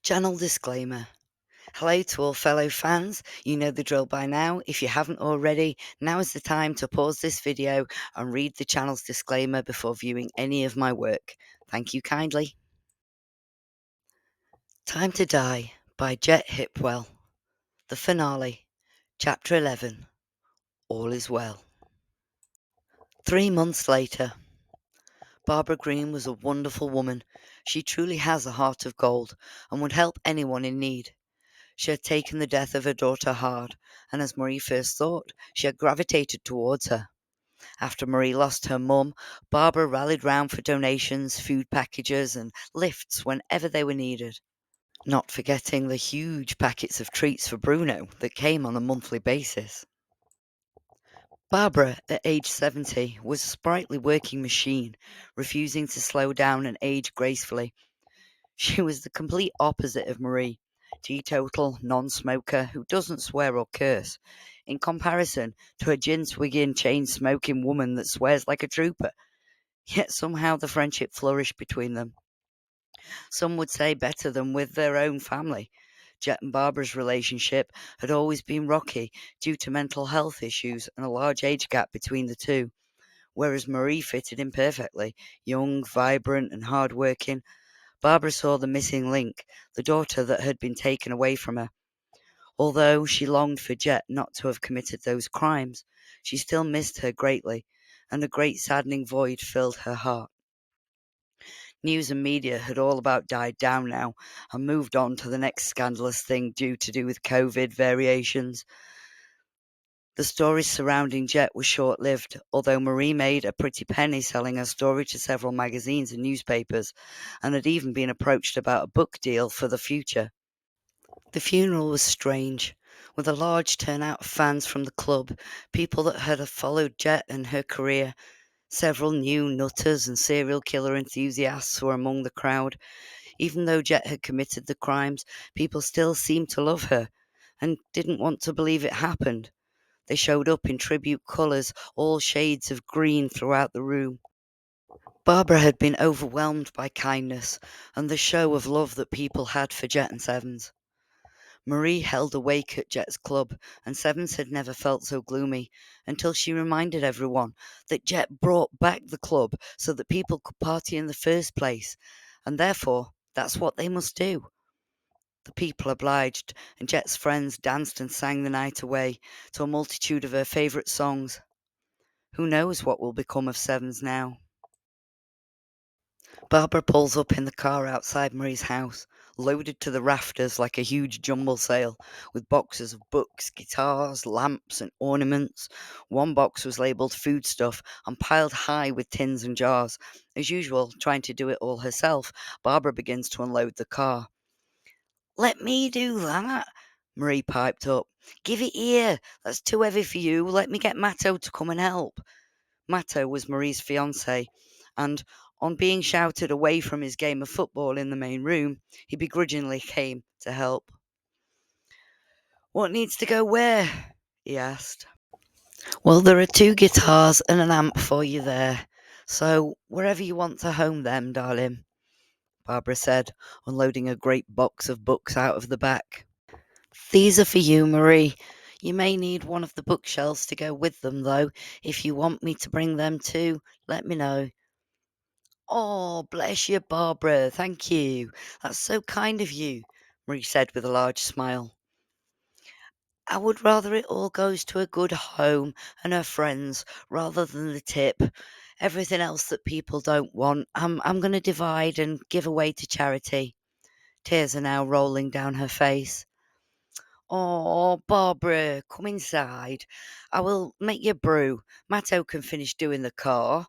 Channel disclaimer. Hello to all fellow fans. You know the drill by now. If you haven't already, now is the time to pause this video and read the channel's disclaimer before viewing any of my work. Thank you kindly. Time to Die by Jet Hipwell. The finale. Chapter 11. All is well. 3 months later. Barbara Green was a wonderful woman. She truly has a heart of gold and would help anyone in need. She had taken the death of her daughter hard, and as Marie first thought, she had gravitated towards her. After Marie lost her mum, Barbara rallied round for donations, food packages, and lifts whenever they were needed. Not forgetting the huge packets of treats for Bruno that came on a monthly basis. Barbara, at age 70, was a sprightly working machine, refusing to slow down and age gracefully. She was the complete opposite of Marie, teetotal, non-smoker who doesn't swear or curse, in comparison to a gin-swigging, chain-smoking woman that swears like a trooper. Yet somehow the friendship flourished between them. Some would say better than with their own family. Jet and Barbara's relationship had always been rocky due to mental health issues and a large age gap between the two, whereas Marie fitted in perfectly, young, vibrant, and hard-working. Barbara saw the missing link, the daughter that had been taken away from her. Although she longed for Jet not to have committed those crimes, she still missed her greatly, and a great saddening void filled her heart. News and media had all about died down now and moved on to the next scandalous thing due to do with COVID variations. The stories surrounding Jet were short-lived, although Marie made a pretty penny selling her story to several magazines and newspapers, and had even been approached about a book deal for the future. The funeral was strange, with a large turnout of fans from the club, people that had followed Jet and her career. Several new nutters and serial killer enthusiasts were among the crowd. Even though Jet had committed the crimes, people still seemed to love her, and didn't want to believe it happened. They showed up in tribute colours, all shades of green throughout the room. Barbara had been overwhelmed by kindness and the show of love that people had for Jet and Sevens. Marie held a wake at Jet's club, and Sevens had never felt so gloomy, until she reminded everyone that Jet brought back the club so that people could party in the first place, and therefore that's what they must do. The people obliged, and Jet's friends danced and sang the night away to a multitude of her favourite songs. Who knows what will become of Sevens now? Barbara pulls up in the car outside Marie's house, loaded to the rafters like a huge jumble sale, with boxes of books, guitars, lamps, and ornaments. One box was labelled foodstuff and piled high with tins and jars. As usual, trying to do it all herself, Barbara begins to unload the car. "Let me do that," Marie piped up. "Give it here. That's too heavy for you. Let me get Matto to come and help." Matto was Marie's fiancé, and on being shouted away from his game of football in the main room, he begrudgingly came to help. "What needs to go where?" he asked. "Well, there are 2 guitars and an amp for you there, so wherever you want to home them, darling," Barbara said, unloading a great box of books out of the back. "These are for you, Marie. You may need one of the bookshelves to go with them, though. If you want me to bring them too, let me know." "Oh, bless you, Barbara, thank you. That's so kind of you," Marie said with a large smile. "I would rather it all goes to a good home and her friends rather than the tip. Everything else that people don't want, I'm going to divide and give away to charity." Tears are now rolling down her face. "Oh, Barbara, come inside. I will make you brew. Matto can finish doing the car."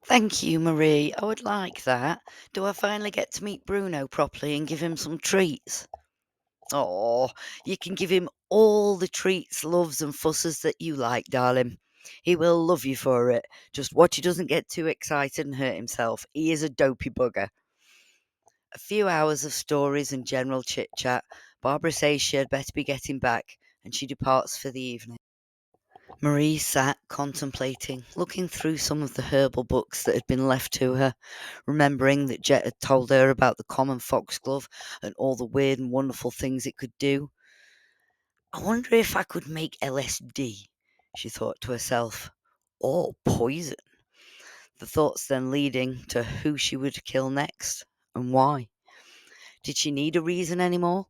"Thank you, Marie. I would like that. Do I finally get to meet Bruno properly and give him some treats?" "Oh, you can give him all the treats, loves, and fusses that you like, darling. He will love you for it. Just watch he doesn't get too excited and hurt himself. He is a dopey bugger." A few hours of stories and general chit-chat. Barbara says she had better be getting back, and she departs for the evening. Marie sat contemplating, looking through some of the herbal books that had been left to her, remembering that Jet had told her about the common foxglove and all the weird and wonderful things it could do. I wonder if I could make LSD, she thought to herself, or poison. The thoughts then leading to who she would kill next and why. Did she need a reason anymore?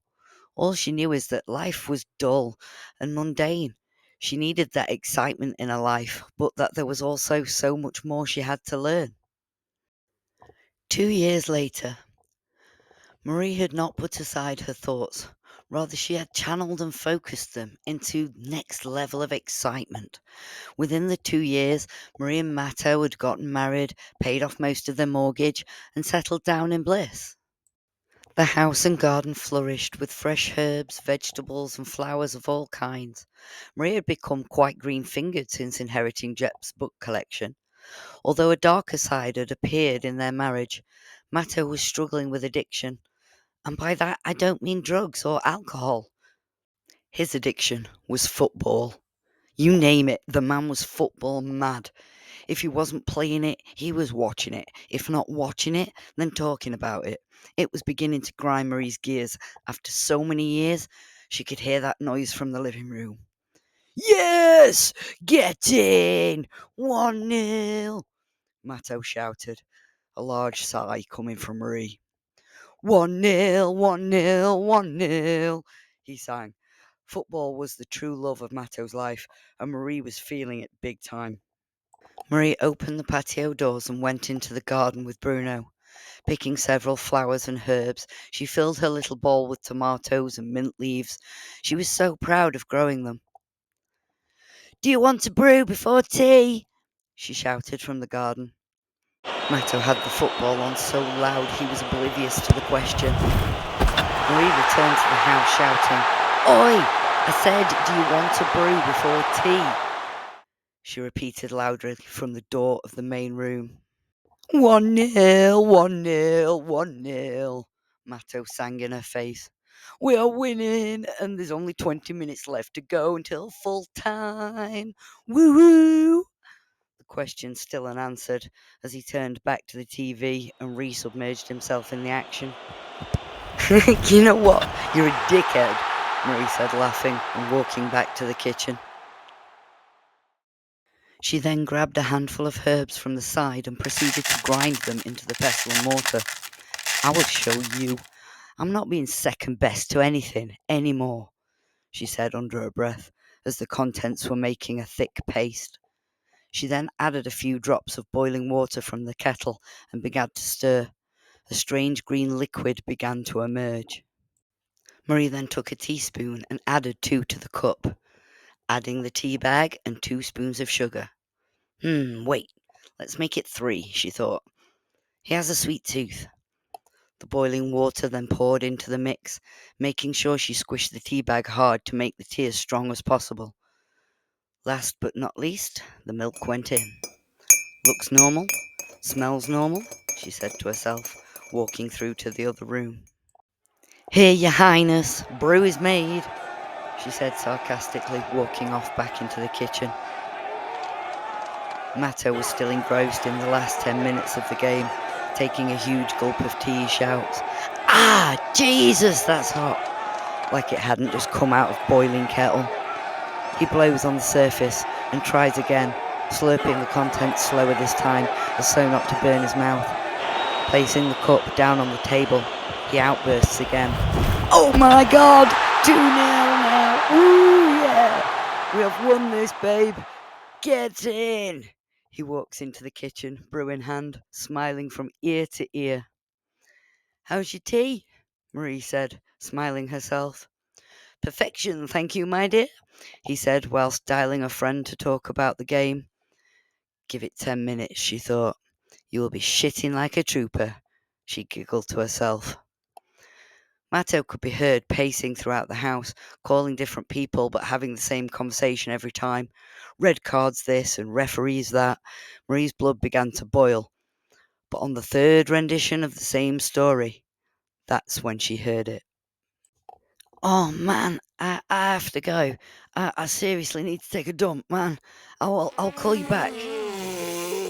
All she knew is that life was dull and mundane. She needed that excitement in her life, but that there was also so much more she had to learn. 2 years later, Marie had not put aside her thoughts. Rather, she had channeled and focused them into next level of excitement. Within the 2 years, Marie and Matto had gotten married, paid off most of their mortgage, and settled down in bliss. The house and garden flourished with fresh herbs, vegetables, and flowers of all kinds. Marie had become quite green fingered since inheriting Jet's book collection. Although a darker side had appeared in their marriage, Matto was struggling with addiction. And by that, I don't mean drugs or alcohol. His addiction was football. You name it, the man was football mad. If he wasn't playing it, he was watching it. If not watching it, then talking about it. It was beginning to grind Marie's gears. After so many years, she could hear that noise from the living room. Yes! Get in! 1-0! Matto shouted, a large sigh coming from Marie. 1-0, 1-0, 1-0, he sang. Football was the true love of Matto's life, and Marie was feeling it big time. Marie opened the patio doors and went into the garden with Bruno. Picking several flowers and herbs, she filled her little bowl with tomatoes and mint leaves. She was so proud of growing them. Do you want to brew before tea? She shouted from the garden. Matto had the football on so loud he was oblivious to the question. Marie returned to the house shouting, Oi! I said, do you want to brew before tea? She repeated loudly from the door of the main room. 1-0, 1-0, 1-0, Matto sang in her face. We are winning, and there's only 20 minutes left to go until full time. Woo-hoo! The question still unanswered as he turned back to the TV and resubmerged himself in the action. You know what? You're a dickhead, Marie said, laughing and walking back to the kitchen. She then grabbed a handful of herbs from the side and proceeded to grind them into the pestle and mortar. I will show you. I'm not being second best to anything anymore, she said under her breath as the contents were making a thick paste. She then added a few drops of boiling water from the kettle and began to stir. A strange green liquid began to emerge. Marie then took a teaspoon and added 2 to the cup, adding the tea bag and 2 spoons of sugar. Wait, let's make it 3, she thought. He has a sweet tooth. The boiling water then poured into the mix, making sure she squished the tea bag hard to make the tea as strong as possible. Last but not least, the milk went in. Looks normal, smells normal, she said to herself, walking through to the other room. Here, your highness, brew is made, she said sarcastically, walking off back into the kitchen. Matto was still engrossed in the last 10 minutes of the game. Taking a huge gulp of tea, he shouts, Ah, Jesus, that's hot! Like it hadn't just come out of boiling kettle. He blows on the surface and tries again, slurping the contents slower this time, as so not to burn his mouth. Placing the cup down on the table, he outbursts again. Oh my God! 2-0 now! Woo, yeah! We have won this, babe! Get in! He walks into the kitchen, brew in hand, smiling from ear to ear. How's your tea? Marie said, smiling herself. Perfection, thank you, my dear, he said, whilst dialing a friend to talk about the game. Give it 10 minutes, she thought. You will be shitting like a trooper, she giggled to herself. Matto could be heard pacing throughout the house, calling different people but having the same conversation every time. Red cards this and referees that. Marie's blood began to boil. But on the third rendition of the same story, that's when she heard it. Oh man, I have to go. I seriously need to take a dump, man. I'll call you back.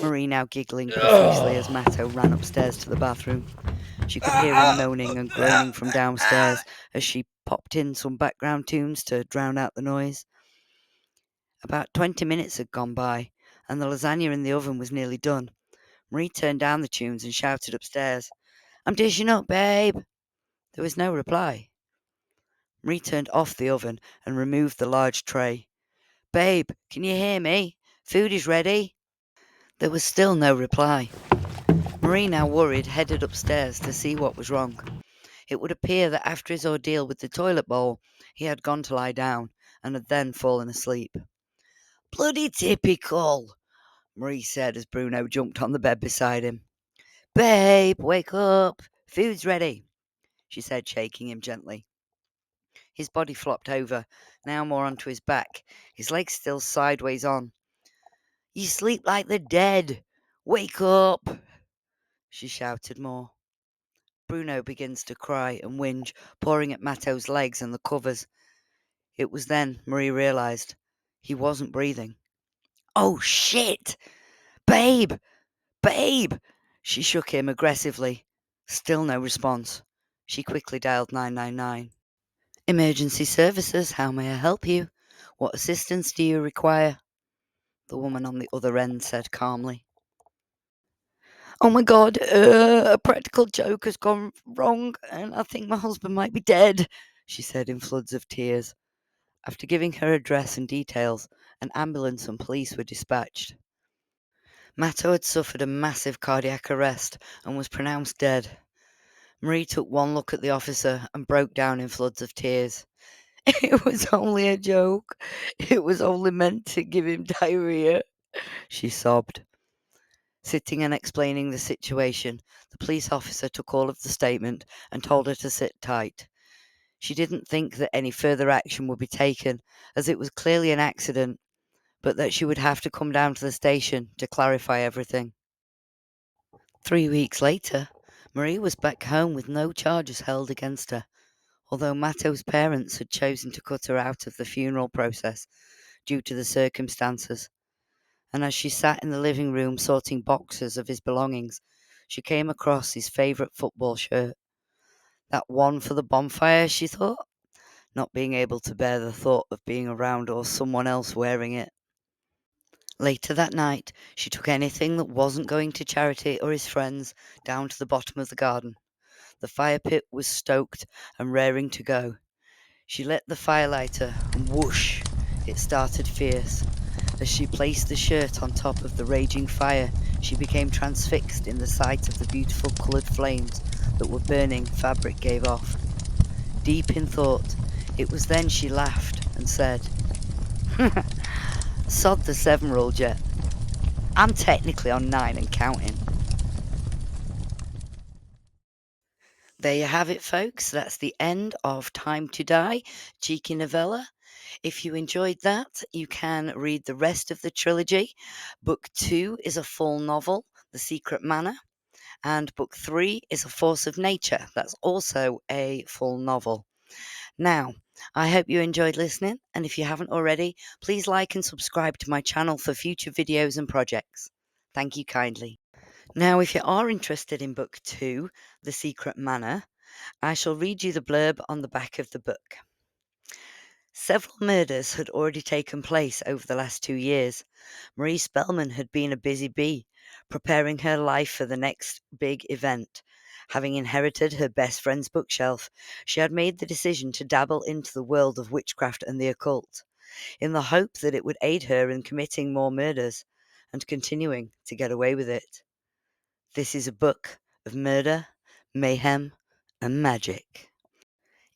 Marie now giggling profusely as Matto ran upstairs to the bathroom. She could hear him moaning and groaning from downstairs as she popped in some background tunes to drown out the noise. About 20 minutes had gone by, and the lasagna in the oven was nearly done. Marie turned down the tunes and shouted upstairs, "I'm dishing up, babe." There was no reply. Marie turned off the oven and removed the large tray. "Babe, can you hear me? Food is ready." There was still no reply. Marie, now worried, headed upstairs to see what was wrong. It would appear that after his ordeal with the toilet bowl, he had gone to lie down and had then fallen asleep. "Bloody typical," Marie said as Bruno jumped on the bed beside him. "Babe, wake up. Food's ready," she said, shaking him gently. His body flopped over, now more onto his back, his legs still sideways on. "You sleep like the dead. Wake up," she shouted more. Bruno begins to cry and whinge, pawing at Matto's legs and the covers. It was then Marie realized he wasn't breathing. "Oh, shit! Babe! Babe!" She shook him aggressively. Still no response. She quickly dialed 999. "Emergency services, how may I help you? What assistance do you require?" the woman on the other end said calmly. "Oh my God, a practical joke has gone wrong, and I think my husband might be dead," she said in floods of tears. After giving her address and details, an ambulance and police were dispatched. Matto had suffered a massive cardiac arrest and was pronounced dead. Marie took one look at the officer and broke down in floods of tears. "It was only a joke. It was only meant to give him diarrhea," she sobbed. Sitting and explaining the situation, the police officer took all of the statement and told her to sit tight. She didn't think that any further action would be taken, as it was clearly an accident, but that she would have to come down to the station to clarify everything. 3 weeks later, Marie was back home with no charges held against her, although Matto's parents had chosen to cut her out of the funeral process due to the circumstances. And as she sat in the living room sorting boxes of his belongings, she came across his favourite football shirt. That one for the bonfire, she thought, not being able to bear the thought of being around or someone else wearing it. Later that night, she took anything that wasn't going to charity or his friends down to the bottom of the garden. The fire pit was stoked and raring to go. She lit the firelighter, and whoosh, it started fierce. As she placed the shirt on top of the raging fire, she became transfixed in the sight of the beautiful coloured flames that were burning fabric gave off. Deep in thought, it was then she laughed and said, "Sod the 7-year-old yet. I'm technically on 9 and counting." There you have it, folks. That's the end of Time to Die, cheeky novella. If you enjoyed that, you can read the rest of the trilogy. Book 2 is a full novel, The Secret Manor, and Book 3 is A Force of Nature. That's also a full novel. Now, I hope you enjoyed listening, and if you haven't already, please like and subscribe to my channel for future videos and projects. Thank you kindly. Now, if you are interested in Book 2, The Secret Manor, I shall read you the blurb on the back of the book. Several murders had already taken place over the last 2 years. Marie Spellman had been a busy bee, preparing her life for the next big event. Having inherited her best friend's bookshelf, she had made the decision to dabble into the world of witchcraft and the occult, in the hope that it would aid her in committing more murders and continuing to get away with it. This is a book of murder, mayhem, and magic.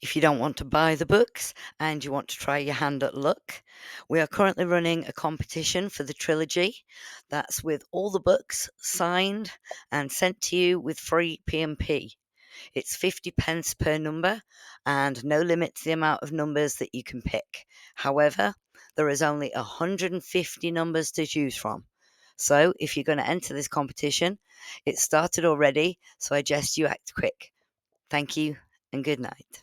If you don't want to buy the books and you want to try your hand at luck, we are currently running a competition for the trilogy. That's with all the books signed and sent to you with free P&P. It's 50 pence per number and no limit to the amount of numbers that you can pick. However, there is only 150 numbers to choose from. So if you're going to enter this competition, it's started already, so I suggest you act quick. Thank you and good night.